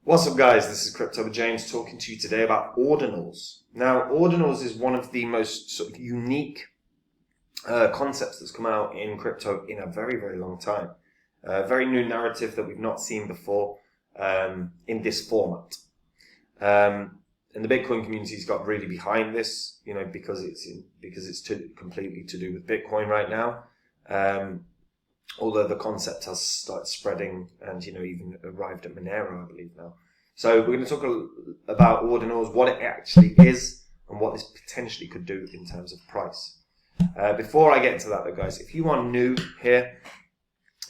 What's up, guys? This is Crypto with James talking to you today about Ordinals. Now, Ordinals is one of the most sort of unique concepts that's come out in crypto in a very, very long time. A very new narrative that we've not seen before in this format. And the Bitcoin community's got really behind this, because it's completely to do with Bitcoin right now. Although the concept has started spreading and, even arrived at Monero, I believe now. So we're going to talk about Ordinals, what it actually is, and what this potentially could do in terms of price. Before I get into that, though, guys, if you are new here,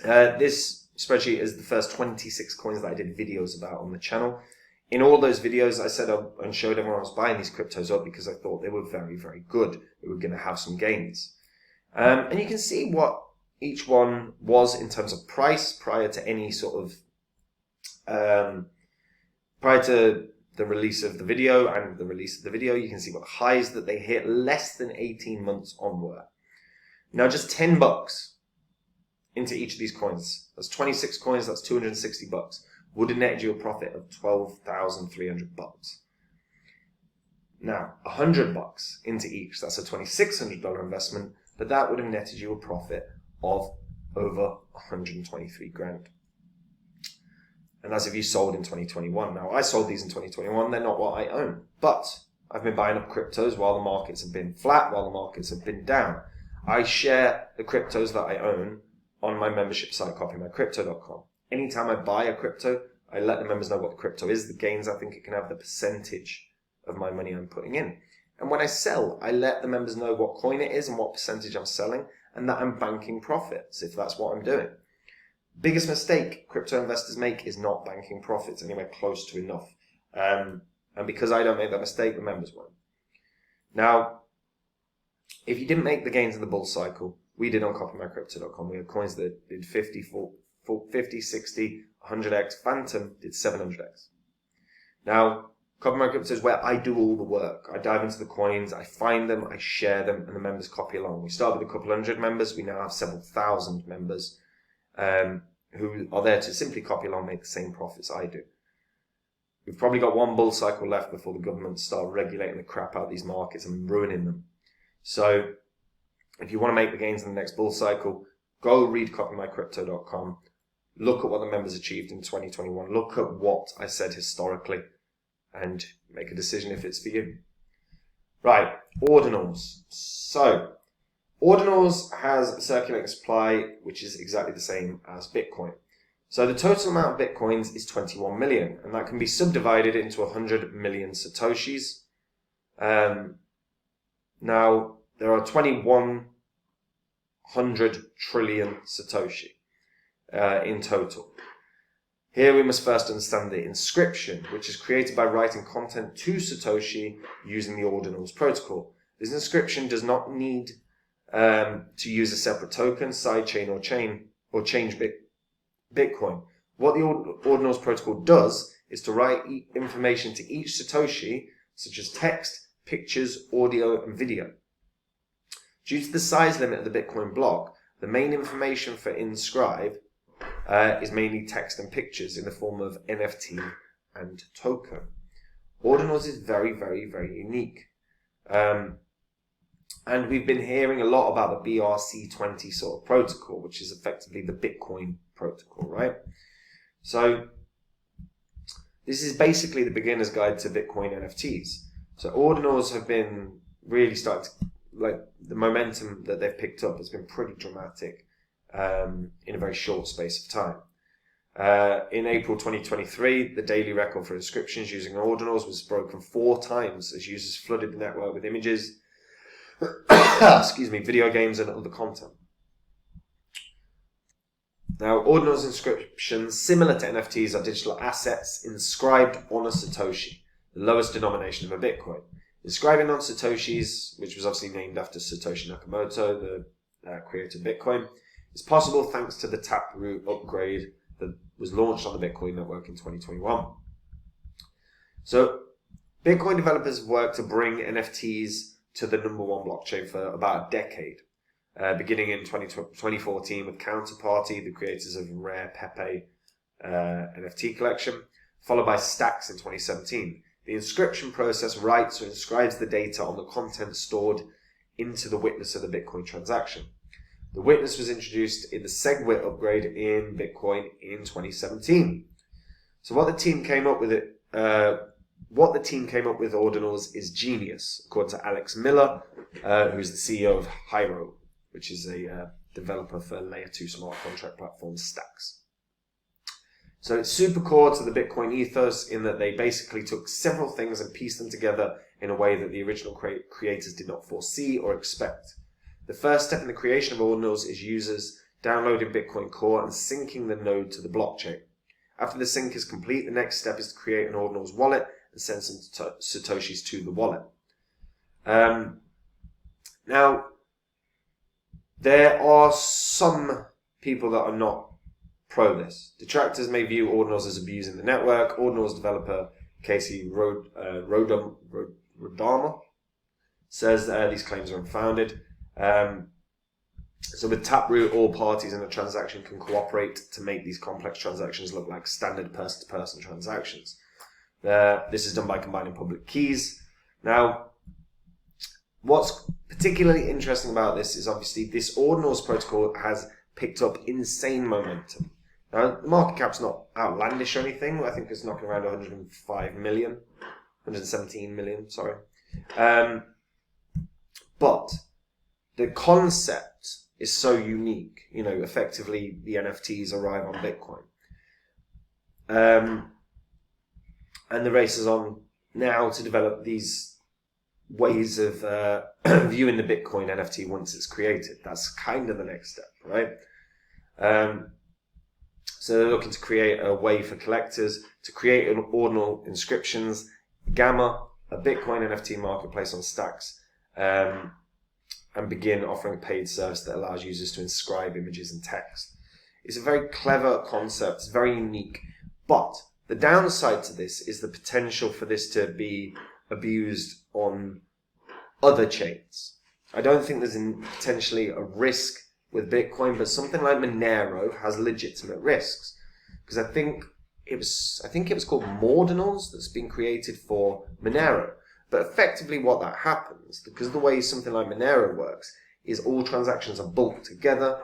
this spreadsheet is the first 26 coins that I did videos about on the channel. In all those videos, I said and showed everyone I was buying these cryptos up because I thought they were very, very good. They were going to have some gains. And you can see what each one was in terms of price prior to any sort of prior to the release of the video and the release of the video. You can see what highs that they hit less than 18 months on were. Now, just $10 into each of these coins. That's 26 coins. That's $260. Would have netted you a profit of $12,300. Now, $100 into each. That's a $2,600 investment, but that would have netted you a profit of over 123 grand. And that's if you sold in 2021. Now, I sold these in 2021. They're not what I own. But I've been buying up cryptos while the markets have been flat, while the markets have been down. I share the cryptos that I own on my membership site, copymycrypto.com. Anytime I buy a crypto, I let the members know what the crypto is, the gains I think it can have, the percentage of my money I'm putting in. And when I sell, I let the members know what coin it is and what percentage I'm selling, and that I'm banking profits, if that's what I'm doing. Biggest mistake crypto investors make is not banking profits anywhere close to enough. And because I don't make that mistake, the members won't. Now, if you didn't make the gains in the bull cycle, we did on copymycrypto.com. We had coins that did 50, 60, 100x. Phantom did 700x. Now, CopyMyCrypto is where I do all the work. I dive into the coins, I find them, I share them, and the members copy along. We start with a couple hundred members. We now have several thousand members who are there to simply copy along, make the same profits I do. We've probably got one bull cycle left before the government start regulating the crap out of these markets and ruining them. So if you want to make the gains in the next bull cycle, go read copymycrypto.com. Look at what the members achieved in 2021. Look at what I said historically, and make a decision if it's for you. Right, Ordinals. So, Ordinals has a circulating supply, which is exactly the same as Bitcoin. So the total amount of Bitcoins is 21 million, and that can be subdivided into 100 million Satoshis. Now, there are 2,100 trillion Satoshi in total. Here we must first understand the inscription, which is created by writing content to Satoshi using the Ordinals protocol. This inscription does not need to use a separate token, sidechain, or change Bitcoin. What the Ordinals protocol does is to write information to each Satoshi, such as text, pictures, audio, and video. Due to the size limit of the Bitcoin block, the main information for inscribe is mainly text and pictures in the form of NFT and token. Ordinals is very, very, very unique. And we've been hearing a lot about the BRC20 sort of protocol, which is effectively the Bitcoin protocol, right? So this is basically the beginner's guide to Bitcoin NFTs. So Ordinals have been really starting to, the momentum that they've picked up has been pretty dramatic. In a very short space of time. In April 2023, the daily record for inscriptions using Ordinals was broken 4 times as users flooded the network with images, video games and other content. Now, Ordinals inscriptions, similar to NFTs, are digital assets inscribed on a Satoshi, the lowest denomination of a Bitcoin. Inscribing on Satoshis, which was obviously named after Satoshi Nakamoto, the creator of Bitcoin, is possible thanks to the Taproot upgrade that was launched on the Bitcoin network in 2021. So, Bitcoin developers have worked to bring NFTs to the #1 blockchain for about a decade, beginning in 2014 with Counterparty, the creators of Rare Pepe NFT collection. followed by stacks in 2017. The inscription process writes or inscribes the data on the content stored into the witness of the Bitcoin transaction. The witness was introduced in the SegWit upgrade in Bitcoin in 2017. So what the team came up with Ordinals is genius, according to Alex Miller, who's the CEO of Hyro, which is a developer for Layer 2 smart contract platform Stacks. So it's super core to the Bitcoin ethos in that they basically took several things and pieced them together in a way that the original creators did not foresee or expect. The first step in the creation of Ordinals is users downloading Bitcoin Core and syncing the node to the blockchain. After the sync is complete, the next step is to create an Ordinals wallet and send some Satoshis to the wallet. Now, there are some people that are not pro this. Detractors may view Ordinals as abusing the network. Ordinals developer Casey Rodama says that these claims are unfounded. So with Taproot, all parties in a transaction can cooperate to make these complex transactions look like standard person-to-person transactions. This is done by combining public keys. Now, what's particularly interesting about this is obviously this Ordinals protocol has picked up insane momentum. Now, the market cap's not outlandish or anything. I think it's knocking around 117 million, sorry. But the concept is so unique. You know, effectively, the NFTs arrive on Bitcoin. And the race is on now to develop these ways of viewing the Bitcoin NFT once it's created. That's kind of the next step, right? So they're looking to create a way for collectors to create an ordinal inscriptions, Gamma, a Bitcoin NFT marketplace on Stacks, and begin offering a paid service that allows users to inscribe images and text. It's a very clever concept, it's very unique, but the downside to this is the potential for this to be abused on other chains. I don't think there's potentially a risk with Bitcoin, but something like Monero has legitimate risks. Because I think it was called Ordinals that's been created for Monero. But effectively what that happens, because of the way something like Monero works, is all transactions are bulked together.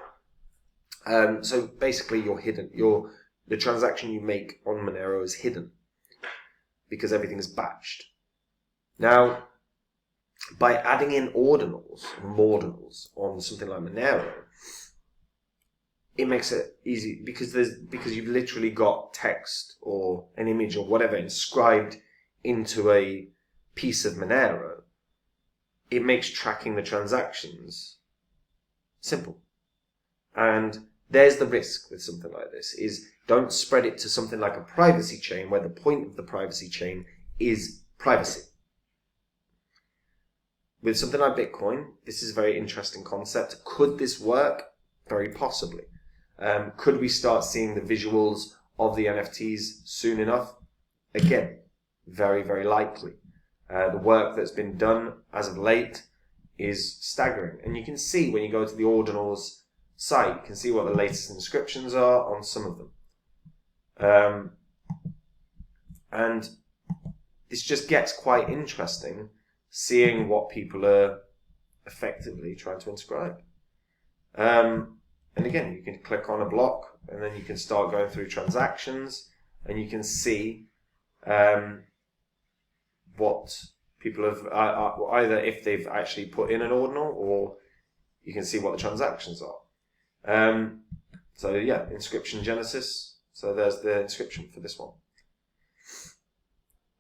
So basically you're hidden. The transaction you make on Monero is hidden because everything is batched. Now, by adding in Ordinals on something like Monero, it makes it easy because you've literally got text or an image or whatever inscribed into a piece of Monero. It makes tracking the transactions simple. And there's the risk with something like this, is don't spread it to something like a privacy chain where the point of the privacy chain is privacy. With something like Bitcoin, this is a very interesting concept. Could this work? Very possibly. Could we start seeing the visuals of the NFTs soon enough? Again, very, very likely. The work that's been done as of late is staggering. And you can see when you go to the Ordinals site, you can see what the latest inscriptions are on some of them. And this just gets quite interesting, seeing what people are effectively trying to inscribe. And again, you can click on a block and then you can start going through transactions and you can see what people have, either if they've actually put in an ordinal, or you can see what the transactions are. So yeah, inscription genesis. So there's the inscription for this one.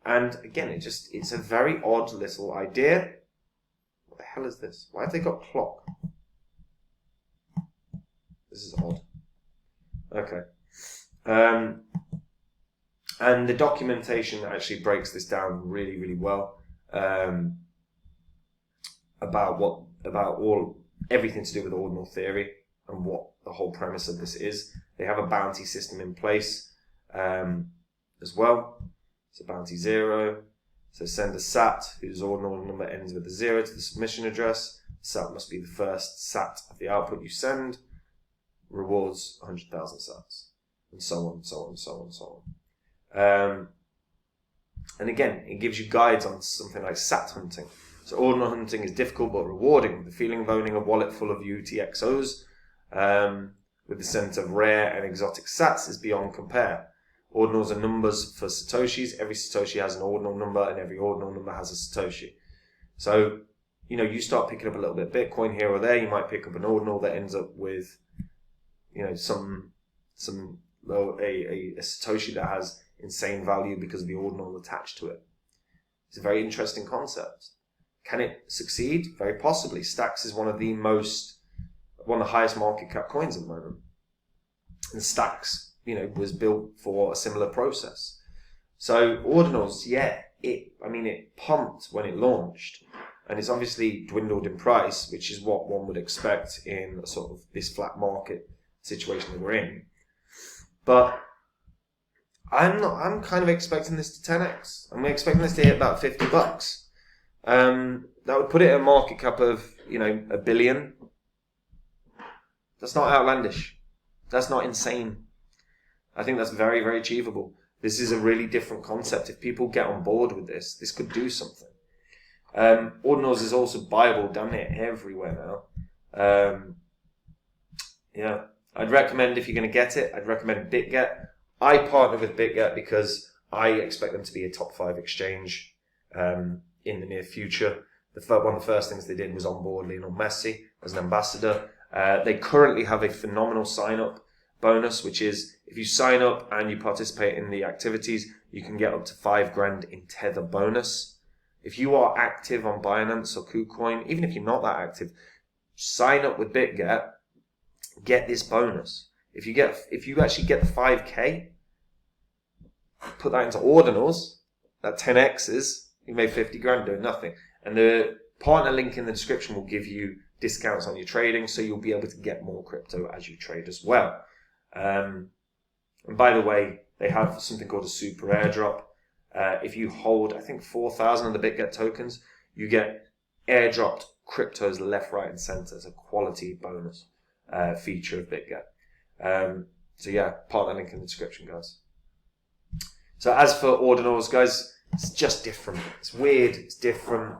And again, it's a very odd little idea. What the hell is this? Why have they got clock? This is odd. Okay. And the documentation actually breaks this down really, really well. About everything to do with ordinal theory and what the whole premise of this is. They have a bounty system in place as well. So bounty 0. So send a SAT whose ordinal number ends with a 0 to the submission address. SAT must be the first SAT of the output you send. Rewards 100,000 SATs. And so on, so on, so on, so And again, it gives you guides on something like sat hunting. So ordinal hunting is difficult but rewarding. The feeling of owning a wallet full of UTXOs with the scent of rare and exotic sats is beyond compare. Ordinals are numbers for Satoshis. Every Satoshi has an ordinal number, and every ordinal number has a Satoshi. So, you start picking up a little bit of Bitcoin here or there. You might pick up an ordinal that ends up with, a Satoshi that has insane value because of the ordinal attached to it. It's a very interesting concept. Can it succeed? Very possibly. Stacks is one of the highest market cap coins at the moment. And Stacks, was built for a similar process. So ordinals, it pumped when it launched, and it's obviously dwindled in price, which is what one would expect in a sort of this flat market situation that we're in. But I'm kind of expecting this to 10x. I'm expecting this to hit about $50. That would put it at a market cap of, $1 billion. That's not outlandish. That's not insane. I think that's very, very achievable. This is a really different concept. If people get on board with this, this could do something. Ordinals is also buyable damn near everywhere now. I'd recommend, if you're going to get it, I'd recommend BitGet. I partner with BitGet because I expect them to be a top 5 exchange in the near future. One of the first things they did was onboard Lionel Messi as an ambassador. They currently have a phenomenal sign-up bonus, which is if you sign up and you participate in the activities, you can get up to $5,000 in Tether bonus. If you are active on Binance or KuCoin, even if you're not that active, sign up with BitGet, get this bonus. If you actually get the 5K, put that into ordinals, that 10x's, you made $50,000 doing nothing. And the partner link in the description will give you discounts on your trading, so you'll be able to get more crypto as you trade as well. And by the way, they have something called a super airdrop. If you hold, I think 4,000 of the BitGet tokens, you get airdropped cryptos left, right, and center. It's a quality bonus feature of BitGet. Partner link in the description, guys. So as for ordinals, guys, it's just different. It's weird. It's different.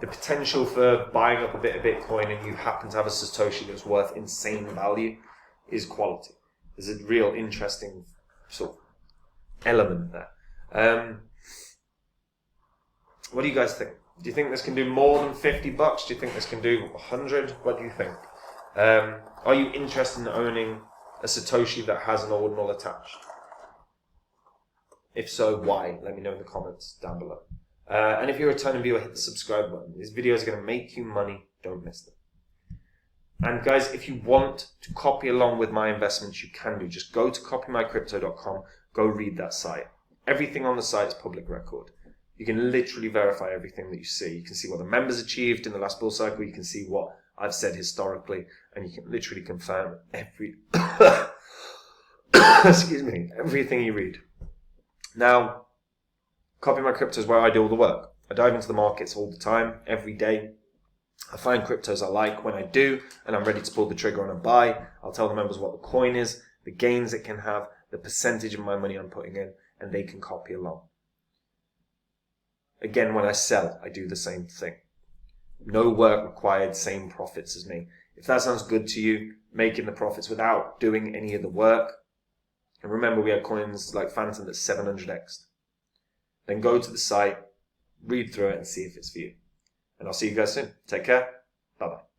The potential for buying up a bit of Bitcoin and you happen to have a Satoshi that's worth insane value is quality. There's a real interesting sort of element there. What do you guys think? Do you think this can do more than $50? Do you think this can do 100? What do you think? Are you interested in owning a Satoshi that has an ordinal attached? If so, why? Let me know in the comments down below. And if you're a returning viewer, hit the subscribe button. These videos are going to make you money. Don't miss them. And guys, if you want to copy along with my investments, you can do. Just go to copymycrypto.com. Go read that site. Everything on the site is public record. You can literally verify everything that you see. You can see what the members achieved in the last bull cycle. You can see what I've said historically. And you can literally confirm everything you read. Now, Copy My Crypto is where I do all the work. I dive into the markets all the time, every day. I find cryptos I like. When I do, and I'm ready to pull the trigger on a buy, I'll tell the members what the coin is, the gains it can have, the percentage of my money I'm putting in, and they can copy along. Again, when I sell, I do the same thing. No work required, same profits as me. If that sounds good to you, making the profits without doing any of the work, and remember we have coins like Phantom that's 700x. Then go to the site, read through it and see if it's for you. And I'll see you guys soon. Take care. Bye-bye.